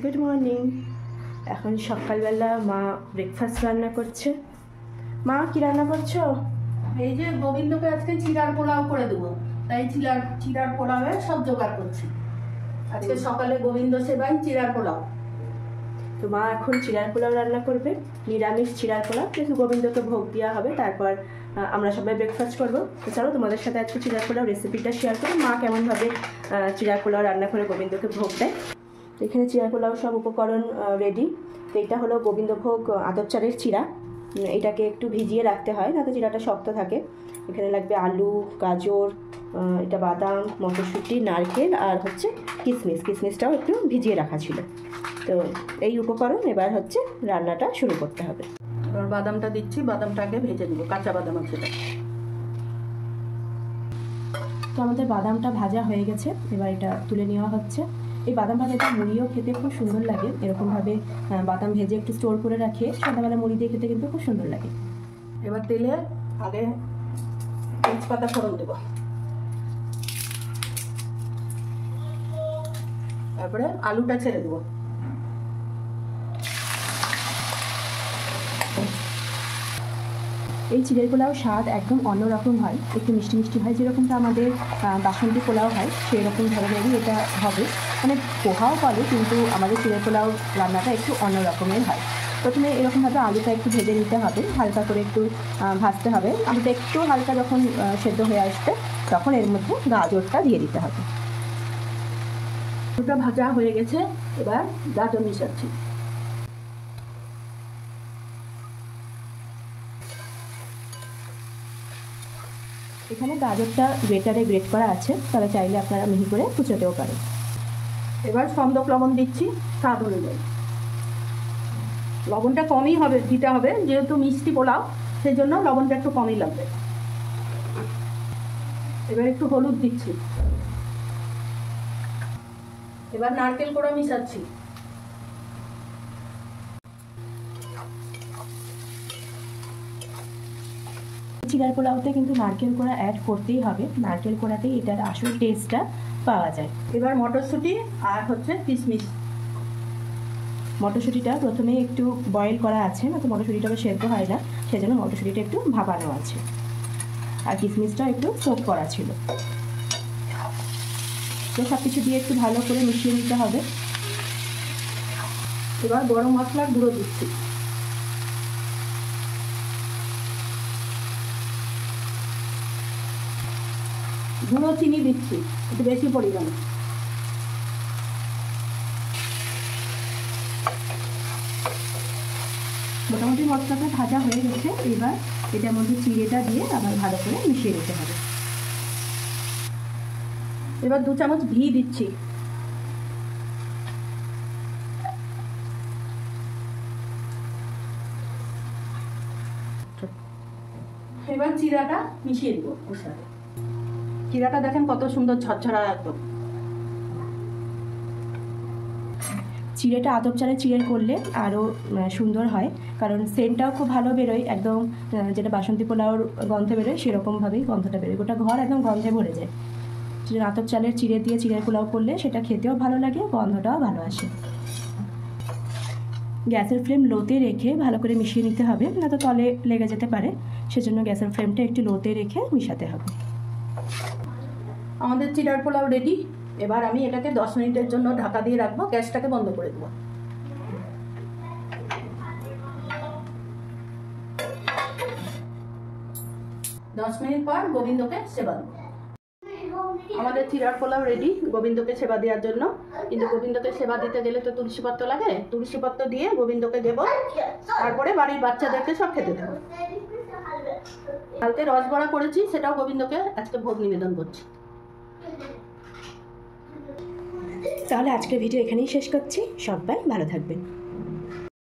Good morning. এখন সকালবেলা মা ব্রেকফাস্ট রান্না করছে। মা কি রান্না করছো? এই যে গোবিন্দকে আজকে চিড়ার পোলাও করে দেবো, তাই চিড়ার পোলাওয়ে সব জোগাড় করছি। আজকে সকালে গোবিন্দ সেবাই চিড়ার পোলাও। তো মা এখন চিড়ার পোলাও রান্না করবে, নিরামিষ চিড়ার পোলাও, কিন্তু গোবিন্দকে ভোগ দেওয়া হবে। তারপর আমরা সবাই ব্রেকফাস্ট করবো। তো চলো তোমাদের সাথে আজকে চিড়ার পোলাও রেসিপিটা শেয়ার করি, মা কেমনভাবে চিড়ার পোলাও রান্না করে গোবিন্দকে ভোগ দেয়। তো এখানে চিড়ার পোলাও সব উপকরণ রেডি। তো এটা হলো গোবিন্দভোগ আদর চালের চিড়া। এটাকে একটু ভিজিয়ে রাখতে হয়, না তো চিড়াটা শক্ত থাকে। এখানে লাগবে আলু, গাজর, এটা বাদাম, মটরশুঁটি, নারকেল আর হচ্ছে কিশমিশ। কিশমিশটাও একটু ভিজিয়ে রাখা ছিল। তো এই উপকরণ এবার হচ্ছে রান্নাটা শুরু করতে হবে। এবার বাদামটা দিচ্ছি, বাদামটাকে ভেজে দেবো, কাঁচা বাদাম আছে। তো আমাদের বাদামটা ভাজা হয়ে গেছে, এবার এটা তুলে নেওয়া হচ্ছে। এই বাদাম ভাজাটা মুড়িও খেতে খুব সুন্দর লাগে। এরকমভাবে বাদাম ভেজে একটু স্টোর করে রাখে, সন্ধ্যাবেলা মুড়ি দিয়ে খেতে কিন্তু খুব সুন্দর লাগে। এবার তেলে আগে তেজপাতা ফোড়ন দেবো, তারপরে আলুটা ছেড়ে দেবো। এই চিড়ের পোলাও স্বাদ একদম অন্যরকম হয়, একটু মিষ্টি মিষ্টি হয়। যেরকমটা আমাদের বাসন্তী পোলাও হয় সেই রকম ধরনেরই এটা হবে। মানে পোহাও বলে, কিন্তু আমাদের চিড়ের পোলাও রান্নাটা একটু অন্য রকমের হয়। প্রথমে এরকমভাবে আলুটা একটু ভেজে নিতে হবে, হালকা করে একটু ভাজতে হবে। আলুটা একটু হালকা যখন সেদ্ধ হয়ে আসবে তখন এর মধ্যে গাজরটা দিয়ে দিতে হবে। আলুটা ভাজা হয়ে গেছে, এবার গাজর মিশাচ্ছি। এখানে গাজরটা গ্রেটারে গ্রেট করা আছে, তাহলে চাইলে আপনারা মিহি করে কুচোতেও পারেন। এবার সন্দক লবণ দিচ্ছি স্বাদ অনুযায়ী। লবণটা কমই হবে, দিতে হবে, যেহেতু মিষ্টি পোলাও সেই জন্য লবণটা একটু কমই লাগবে। এবার একটু হলুদ দিচ্ছি। এবার নারকেল কোড়া মিশাচ্ছি। চিড়ার পোলাওতে কিন্তু নারকেল কোড়া অ্যাড করতেই হবে, নারকেল কোড়াতেই এটার আসল টেস্টটা পাওয়া যায়। এবার মটরশুঁটি আর হচ্ছে কিশমিশ। মটরশুঁটিটা প্রথমে একটু বয়েল করা আছে, না তো মটরশুঁটিটাকে সেদ্ধ হয় না, সেজন্য মটরশুঁটিটা একটু ভাপানো আছে। আর কিশমিশটা একটু সোক করা ছিল। তো সব কিছু দিয়ে একটু ভালো করে মিশিয়ে নিতে হবে। এবার গরম মশলার গুঁড়ো দিচ্ছি। গুঁড়ো চিনি দিচ্ছি একটু বেশি পরিমাণে। মোটামুটি মশলাটা ভাজা হয়ে গেছে, এবার এটার মধ্যে চিড়েটা দিয়ে আবার ভালো করে মিশিয়ে নিতে হবে। এবার 2 চামচ ঘি দিচ্ছি। এবার চিড়াটা মিশিয়ে দেবো ওর সাথে। চিড়াটা দেখেন কত সুন্দর ঝরঝরা একদম। চিড়েটা আতপ চালের চিড়ের করলে আরও সুন্দর হয়, কারণ সেন্টটাও খুব ভালো বেরোয়, একদম যেটা বাসন্তী পোলাওর গন্ধে বেরোয় সেরকমভাবেই গন্ধটা বেরোয়, গোটা ঘর একদম গন্ধে ভরে যায়। আতপ চালের চিড়ে দিয়ে চিড়ের পোলাও করলে সেটা খেতেও ভালো লাগে, গন্ধটাও ভালো আসে। গ্যাসের ফ্লেম লোতে রেখে ভালো করে মিশিয়ে নিতে হবে, না তো তলে লেগে যেতে পারে, সেজন্য গ্যাসের ফ্লেমটা একটু লোতে রেখে মিশাতে হবে। আমাদের চিড়ার পোলাও রেডি। এবার আমি এটাকে 10 মিনিটের জন্য ঢাকা দিয়ে রাখবো, গ্যাসটাকে বন্ধ করে দেবো। দশ মিনিট পর গোবিন্দকে সেবা দেবো। আমাদের চিড়ার পোলাও রেডি গোবিন্দকে সেবা দেওয়ার জন্য। কিন্তু গোবিন্দকে সেবা দিতে গেলে তো তুলসী পত্র লাগে, তুলসী পত্র দিয়ে গোবিন্দকে দেবো, তারপরে বাড়ির বাচ্চাদেরকে সব খেতে দেবো। কালকে রসবড়া করেছি, সেটাও গোবিন্দকে আজকে ভোগ নিবেদন করছি। তাহলে আজকের ভিডিও এখানেই শেষ করছি। সবাই ভালো থাকবেন।